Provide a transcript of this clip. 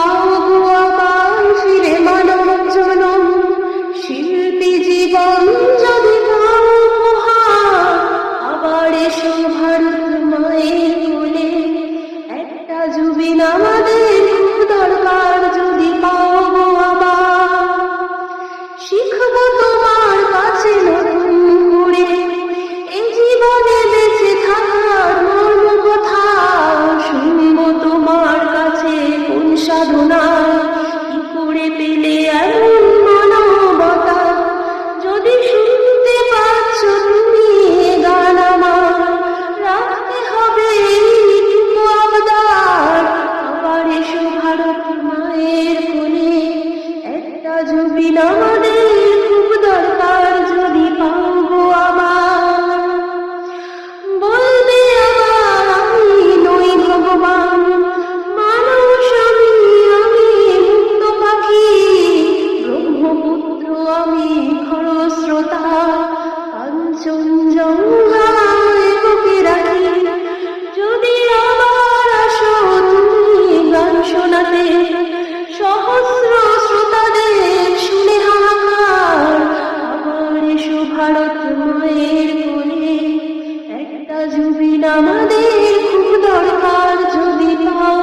পাও গো আবার ফিরে মানব জনম, শিল্পী জীবন যদি পাও উপহার, আবার এসো ভারত মায়ের কোলে, একটা জুবিন আমাদের খুব দরকার যদি পাও গো আবার। শিখবো তোমার কাছে নতুন করে এই জীবনে বেঁচে থাকার মর্ম কথা, শুনবো তোমার কাছে কোন সাধনা, কি করে পেলে এমন মানবতা। যদি শুনতে পাচ্ছ তুমি এ গান আমার, রাখতে হবে এইটুকু আবদার, আবার এসো ভারত মায়ের কোলে, একটা জুবিন আমাদের খুব দরকার যদি পাও গো আমার। বলবে আবার আমি নই ভগবান, মানুষ আমি, আমি মুক্ত পাখি, ব্রহ্মপুত্র আমি খরস্রোতা, কাঞ্চনজঙ্ঘায় বুকে রাখি। যদি আবার আসো তুমি গান শোনাতে, সহস্র শ্রোতাদের শুনে হাহাকার, আবার এসো ভারত মায়ের কোলে, একটা জুবিন আমাদের খুব দরকার যদি পাও